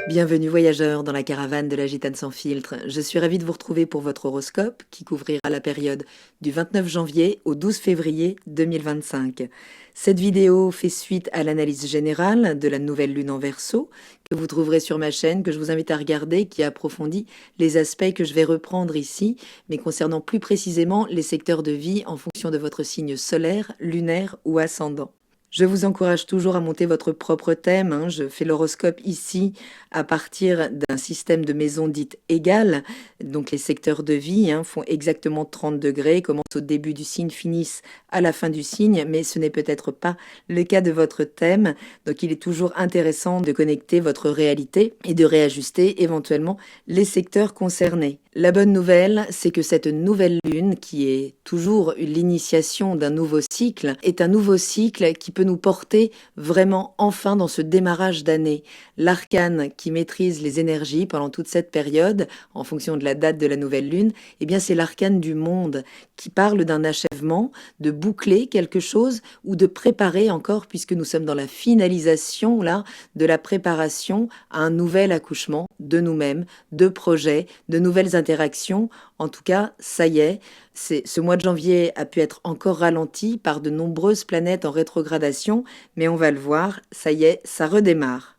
Bienvenue voyageurs dans la caravane de la Gitane sans filtre. Je suis ravie de vous retrouver pour votre horoscope qui couvrira la période du 29 janvier au 12 février 2025. Cette vidéo fait suite à l'analyse générale de la nouvelle lune en Verseau que vous trouverez sur ma chaîne, que je vous invite à regarder, qui approfondit les aspects que je vais reprendre ici, mais concernant plus précisément les secteurs de vie en fonction de votre signe solaire, lunaire ou ascendant. Je vous encourage toujours à monter votre propre thème. Je fais l'horoscope ici à partir d'un système de maisons dites égales. Donc les secteurs de vie font exactement 30 degrés, commencent au début du signe, finissent à la fin du signe, mais ce n'est peut-être pas le cas de votre thème. Donc il est toujours intéressant de connecter votre réalité et de réajuster éventuellement les secteurs concernés. La bonne nouvelle, c'est que cette nouvelle lune, qui est toujours l'initiation d'un nouveau cycle, est un nouveau cycle qui peut nous porter vraiment enfin dans ce démarrage d'année. L'arcane qui maîtrise les énergies pendant toute cette période, en fonction de la date de la nouvelle lune, eh bien c'est l'arcane du monde qui parle d'un achèvement, de boucler quelque chose ou de préparer encore, puisque nous sommes dans la finalisation là de la préparation à un nouvel accouchement de nous-mêmes, de projets, de nouvelles interactions. En tout cas, ça y est, ce mois de janvier a pu être encore ralenti par de nombreuses planètes en rétrogradation, mais on va le voir, ça y est, ça redémarre.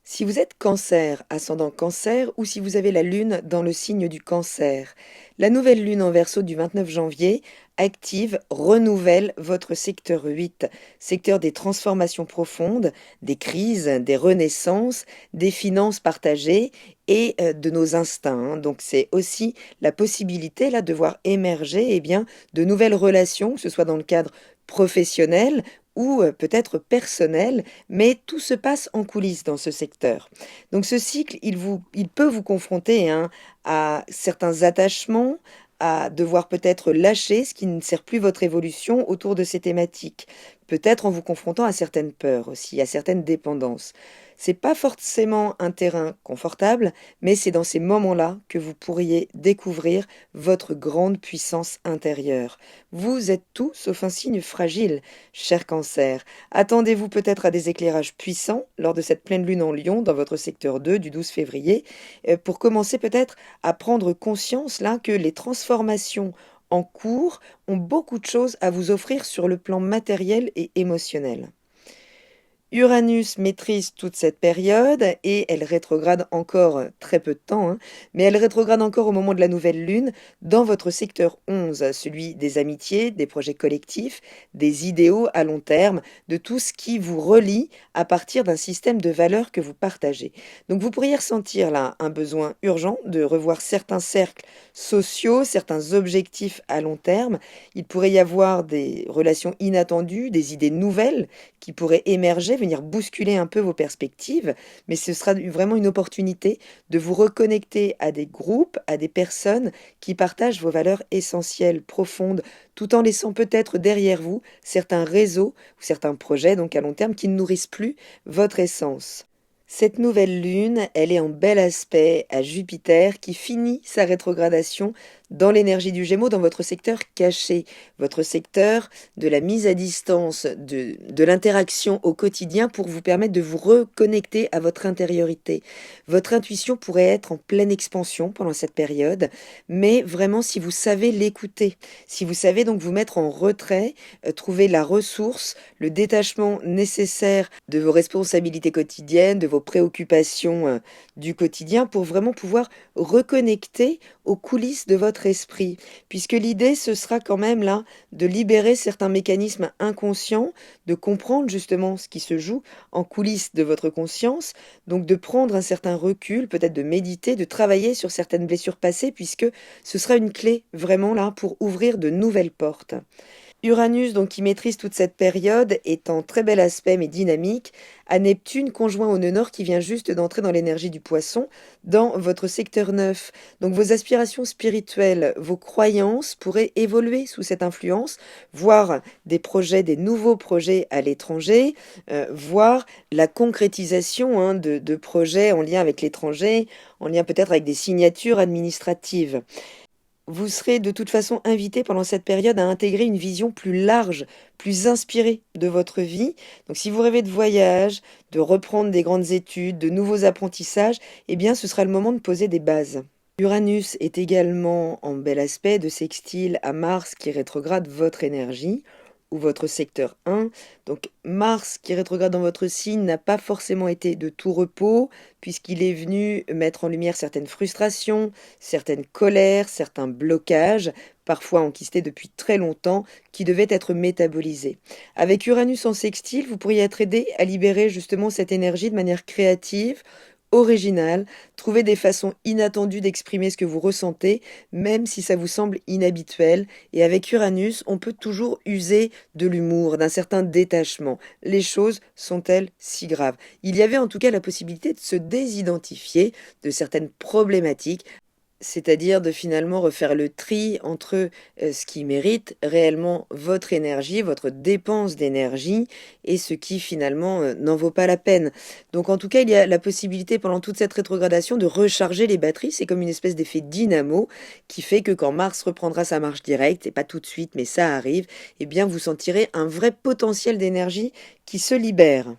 Si vous êtes Cancer, ascendant Cancer, ou si vous avez la lune dans le signe du Cancer, la nouvelle lune en Verseau du 29 janvier active, renouvelle votre secteur 8, secteur des transformations profondes, des crises, des renaissances, des finances partagées et de nos instincts. Donc c'est aussi la possibilité là de voir émerger de nouvelles relations, que ce soit dans le cadre professionnel ou peut-être personnel, mais tout se passe en coulisses dans ce secteur. Donc ce cycle, il peut vous confronter à certains attachements, à devoir peut-être lâcher ce qui ne sert plus votre évolution autour de ces thématiques. Peut-être en vous confrontant à certaines peurs aussi, à certaines dépendances. C'est pas forcément un terrain confortable, mais c'est dans ces moments-là que vous pourriez découvrir votre grande puissance intérieure. Vous êtes tout sauf un signe fragile, cher Cancer. Attendez-vous peut-être à des éclairages puissants lors de cette pleine lune en Lion dans votre secteur 2 du 12 février, pour commencer peut-être à prendre conscience là que les transformations en cours ont beaucoup de choses à vous offrir sur le plan matériel et émotionnel. Uranus maîtrise toute cette période et elle rétrograde encore très peu de temps, mais elle rétrograde encore au moment de la nouvelle lune dans votre secteur 11, celui des amitiés, des projets collectifs, des idéaux à long terme, de tout ce qui vous relie à partir d'un système de valeurs que vous partagez. Donc vous pourriez ressentir là un besoin urgent de revoir certains cercles sociaux, certains objectifs à long terme. Il pourrait y avoir des relations inattendues, des idées nouvelles qui pourraient émerger, venir bousculer un peu vos perspectives, mais ce sera vraiment une opportunité de vous reconnecter à des groupes, à des personnes qui partagent vos valeurs essentielles, profondes, tout en laissant peut-être derrière vous certains réseaux ou certains projets, donc à long terme, qui ne nourrissent plus votre essence. Cette nouvelle lune, elle est en bel aspect à Jupiter qui finit sa rétrogradation dans l'énergie du Gémeaux, dans votre secteur caché, votre secteur de la mise à distance, de l'interaction au quotidien pour vous permettre de vous reconnecter à votre intériorité. Votre intuition pourrait être en pleine expansion pendant cette période, mais vraiment si vous savez l'écouter, si vous savez donc vous mettre en retrait, trouver la ressource, le détachement nécessaire de vos responsabilités quotidiennes, de vos préoccupations du quotidien pour vraiment pouvoir reconnecter aux coulisses de votre esprit, puisque l'idée ce sera quand même là de libérer certains mécanismes inconscients, de comprendre justement ce qui se joue en coulisses de votre conscience, donc de prendre un certain recul, peut-être de méditer, de travailler sur certaines blessures passées, puisque ce sera une clé vraiment là pour ouvrir de nouvelles portes. Uranus, donc qui maîtrise toute cette période, est en très bel aspect mais dynamique, à Neptune conjoint au nœud nord qui vient juste d'entrer dans l'énergie du poisson, dans votre secteur 9. Donc vos aspirations spirituelles, vos croyances pourraient évoluer sous cette influence, voir des projets, des nouveaux projets à l'étranger, voir la concrétisation de projets en lien avec l'étranger, en lien peut-être avec des signatures administratives. Vous serez de toute façon invité pendant cette période à intégrer une vision plus large, plus inspirée de votre vie. Donc si vous rêvez de voyage, de reprendre des grandes études, de nouveaux apprentissages, eh bien ce sera le moment de poser des bases. Uranus est également en bel aspect de sextile à Mars qui rétrograde votre énergie ou votre secteur 1. Donc Mars qui rétrograde dans votre signe n'a pas forcément été de tout repos puisqu'il est venu mettre en lumière certaines frustrations, certaines colères, certains blocages, parfois enquistés depuis très longtemps, qui devaient être métabolisés. Avec Uranus en sextile, vous pourriez être aidé à libérer justement cette énergie de manière créative, originale, trouver des façons inattendues d'exprimer ce que vous ressentez, même si ça vous semble inhabituel. Et avec Uranus, on peut toujours user de l'humour, d'un certain détachement. Les choses sont-elles si graves? Il y avait en tout cas la possibilité de se désidentifier de certaines problématiques, c'est-à-dire de finalement refaire le tri entre ce qui mérite réellement votre énergie, votre dépense d'énergie, et ce qui finalement n'en vaut pas la peine. Donc en tout cas, il y a la possibilité pendant toute cette rétrogradation de recharger les batteries. C'est comme une espèce d'effet dynamo qui fait que quand Mars reprendra sa marche directe, et pas tout de suite, mais ça arrive, eh bien vous sentirez un vrai potentiel d'énergie qui se libère.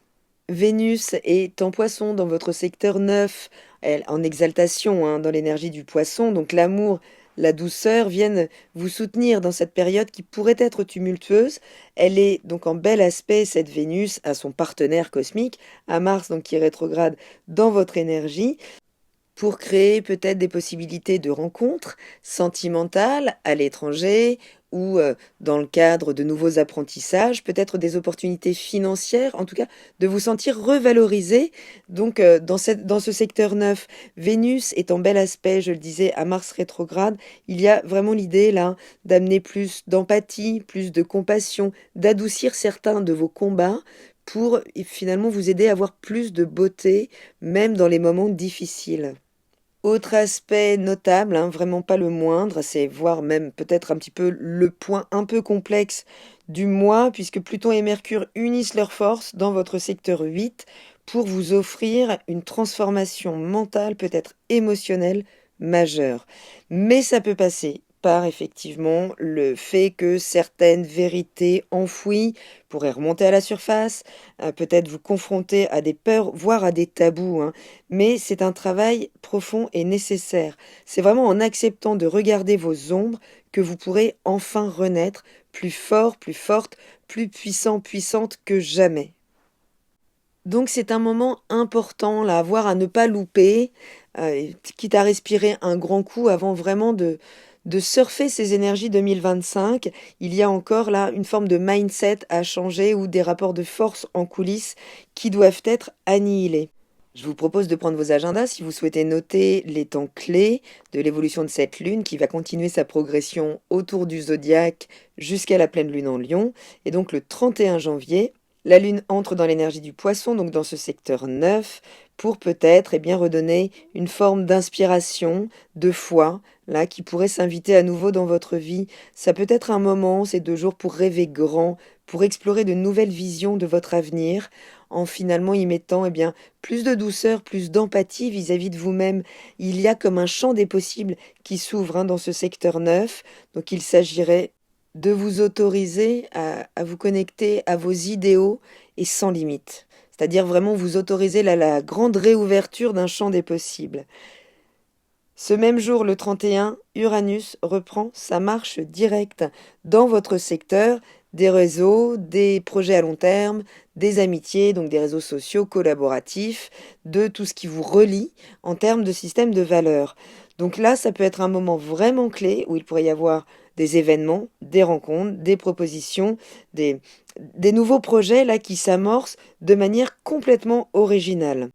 Vénus est en poisson dans votre secteur 9, elle, en exaltation dans l'énergie du poisson, donc l'amour, la douceur viennent vous soutenir dans cette période qui pourrait être tumultueuse. Elle est donc en bel aspect, cette Vénus, à son partenaire cosmique, à Mars, donc qui est rétrograde dans votre énergie, pour créer peut-être des possibilités de rencontres sentimentales à l'étranger ou dans le cadre de nouveaux apprentissages, peut-être des opportunités financières, en tout cas de vous sentir revalorisé. Donc dans ce secteur 9, Vénus est en bel aspect, je le disais, à Mars rétrograde. Il y a vraiment l'idée là d'amener plus d'empathie, plus de compassion, d'adoucir certains de vos combats pour finalement vous aider à avoir plus de beauté, même dans les moments difficiles. Autre aspect notable, vraiment pas le moindre, c'est voire même peut-être un petit peu le point un peu complexe du mois, puisque Pluton et Mercure unissent leurs forces dans votre secteur 8 pour vous offrir une transformation mentale, peut-être émotionnelle, majeure. Mais ça peut passer par effectivement le fait que certaines vérités enfouies pourraient remonter à la surface, peut-être vous confronter à des peurs, voire à des tabous, mais c'est un travail profond et nécessaire. C'est vraiment en acceptant de regarder vos ombres que vous pourrez enfin renaître plus fort, plus forte, plus puissant, puissante que jamais. Donc c'est un moment important là, à voir, à ne pas louper, quitte à respirer un grand coup avant vraiment de surfer ces énergies 2025. Il y a encore là une forme de mindset à changer ou des rapports de force en coulisses qui doivent être annihilés. Je vous propose de prendre vos agendas si vous souhaitez noter les temps clés de l'évolution de cette lune qui va continuer sa progression autour du zodiaque jusqu'à la pleine lune en Lion. Et donc le 31 janvier, la lune entre dans l'énergie du poisson, donc dans ce secteur 9, pour peut-être redonner une forme d'inspiration, de foi, là, qui pourrait s'inviter à nouveau dans votre vie. Ça peut être un moment, ces 2 jours, pour rêver grand, pour explorer de nouvelles visions de votre avenir, en finalement y mettant plus de douceur, plus d'empathie vis-à-vis de vous-même. Il y a comme un champ des possibles qui s'ouvre dans ce secteur 9, donc il s'agirait de vous autoriser à vous connecter à vos idéaux et sans limite. C'est-à-dire vraiment vous autoriser la grande réouverture d'un champ des possibles. Ce même jour, le 31, Uranus reprend sa marche directe dans votre secteur, des réseaux, des projets à long terme, des amitiés, donc des réseaux sociaux collaboratifs, de tout ce qui vous relie en termes de système de valeurs. Donc là, ça peut être un moment vraiment clé où il pourrait y avoir des événements, des rencontres, des propositions, des nouveaux projets là qui s'amorcent de manière complètement originale.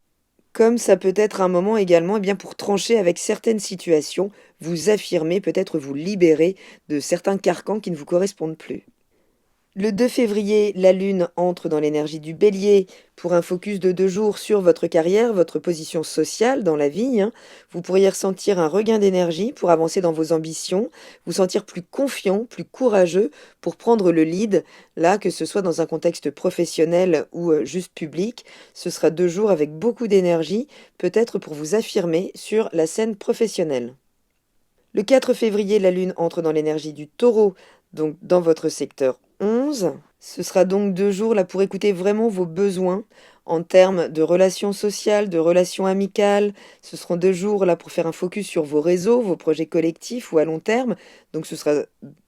Comme ça peut être un moment également pour trancher avec certaines situations, vous affirmer, peut-être vous libérer de certains carcans qui ne vous correspondent plus. Le 2 février, la Lune entre dans l'énergie du Bélier pour un focus de 2 jours sur votre carrière, votre position sociale dans la vie. Vous pourriez ressentir un regain d'énergie pour avancer dans vos ambitions, vous sentir plus confiant, plus courageux pour prendre le lead, là, que ce soit dans un contexte professionnel ou juste public. Ce sera 2 jours avec beaucoup d'énergie, peut-être pour vous affirmer sur la scène professionnelle. Le 4 février, la Lune entre dans l'énergie du Taureau, donc dans votre secteur 11. Ce sera donc 2 jours là pour écouter vraiment vos besoins en termes de relations sociales, de relations amicales. Ce seront 2 jours là pour faire un focus sur vos réseaux, vos projets collectifs ou à long terme. Donc ce sera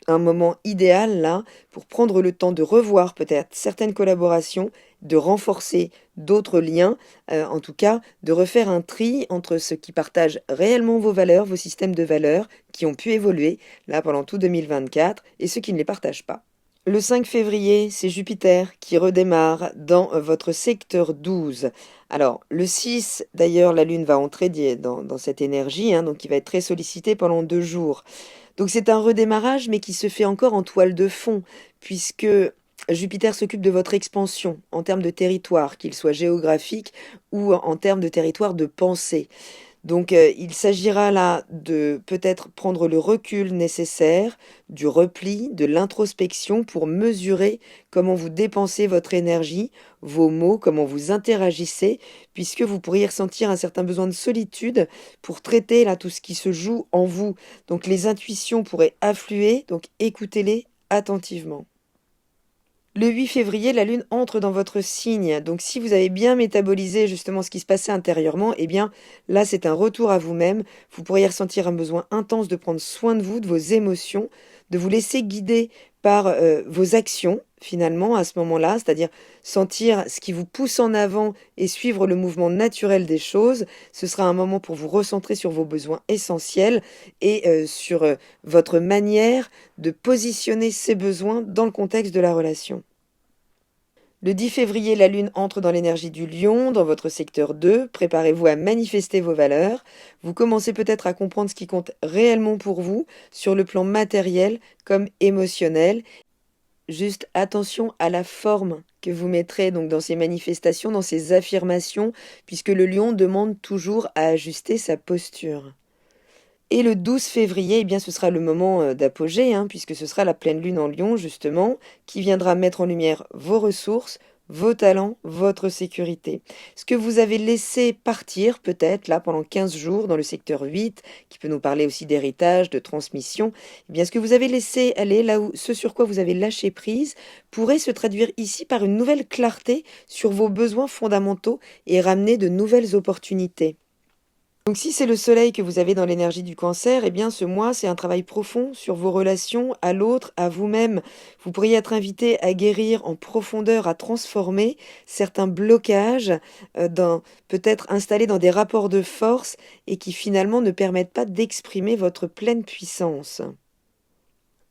un moment idéal là pour prendre le temps de revoir peut-être certaines collaborations, de renforcer d'autres liens, en tout cas de refaire un tri entre ceux qui partagent réellement vos valeurs, vos systèmes de valeurs qui ont pu évoluer là pendant tout 2024 et ceux qui ne les partagent pas. Le 5 février, c'est Jupiter qui redémarre dans votre secteur 12. Alors, le 6, d'ailleurs, la Lune va entrer dans cette énergie, hein, donc il va être très sollicité pendant 2 jours. Donc c'est un redémarrage, mais qui se fait encore en toile de fond, puisque Jupiter s'occupe de votre expansion en termes de territoire, qu'il soit géographique ou en termes de territoire de pensée. Donc il s'agira là de peut-être prendre le recul nécessaire, du repli, de l'introspection pour mesurer comment vous dépensez votre énergie, vos mots, comment vous interagissez, puisque vous pourriez ressentir un certain besoin de solitude pour traiter là tout ce qui se joue en vous. Donc les intuitions pourraient affluer, donc écoutez-les attentivement. Le 8 février, la Lune entre dans votre signe. Donc si vous avez bien métabolisé justement ce qui se passait intérieurement, eh bien là c'est un retour à vous-même. Vous pourriez ressentir un besoin intense de prendre soin de vous, de vos émotions, de vous laisser guider par vos actions finalement à ce moment-là, c'est-à-dire sentir ce qui vous pousse en avant et suivre le mouvement naturel des choses. Ce sera un moment pour vous recentrer sur vos besoins essentiels et sur votre manière de positionner ces besoins dans le contexte de la relation. Le 10 février, la Lune entre dans l'énergie du Lion, dans votre secteur 2. Préparez-vous à manifester vos valeurs. Vous commencez peut-être à comprendre ce qui compte réellement pour vous, sur le plan matériel comme émotionnel. Juste attention à la forme que vous mettrez donc dans ces manifestations, dans ces affirmations, puisque le Lion demande toujours à ajuster sa posture. Et le 12 février, eh bien, ce sera le moment d'apogée, hein, puisque ce sera la pleine lune en Lion, justement, qui viendra mettre en lumière vos ressources, vos talents, votre sécurité. Ce que vous avez laissé partir, peut-être, là, pendant 15 jours, dans le secteur 8, qui peut nous parler aussi d'héritage, de transmission, eh bien, ce que vous avez laissé aller, là où, ce sur quoi vous avez lâché prise, pourrait se traduire ici par une nouvelle clarté sur vos besoins fondamentaux et ramener de nouvelles opportunités. Donc si c'est le soleil que vous avez dans l'énergie du cancer, eh bien ce mois, c'est un travail profond sur vos relations à l'autre, à vous-même. Vous pourriez être invité à guérir en profondeur, à transformer certains blocages, peut-être installés dans des rapports de force et qui finalement ne permettent pas d'exprimer votre pleine puissance.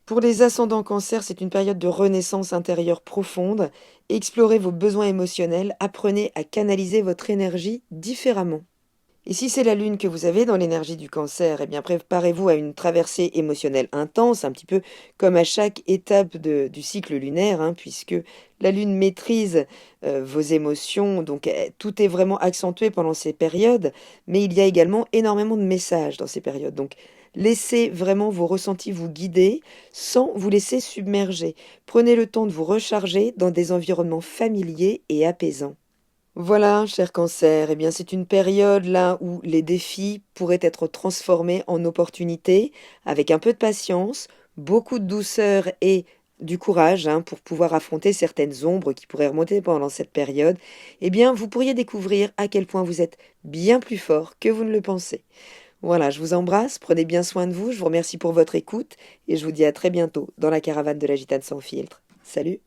Pour les ascendants cancer, c'est une période de renaissance intérieure profonde. Explorez vos besoins émotionnels, apprenez à canaliser votre énergie différemment. Et si c'est la Lune que vous avez dans l'énergie du cancer, eh bien préparez-vous à une traversée émotionnelle intense, un petit peu comme à chaque étape du cycle lunaire, hein, puisque la Lune maîtrise vos émotions, donc tout est vraiment accentué pendant ces périodes, mais il y a également énormément de messages dans ces périodes. Donc laissez vraiment vos ressentis vous guider sans vous laisser submerger. Prenez le temps de vous recharger dans des environnements familiers et apaisants. Voilà, cher cancer, eh bien c'est une période là où les défis pourraient être transformés en opportunités, avec un peu de patience, beaucoup de douceur et du courage hein, pour pouvoir affronter certaines ombres qui pourraient remonter pendant cette période. Eh bien, vous pourriez découvrir à quel point vous êtes bien plus fort que vous ne le pensez. Voilà, je vous embrasse, prenez bien soin de vous, je vous remercie pour votre écoute et je vous dis à très bientôt dans la caravane de la Gitane sans filtre. Salut!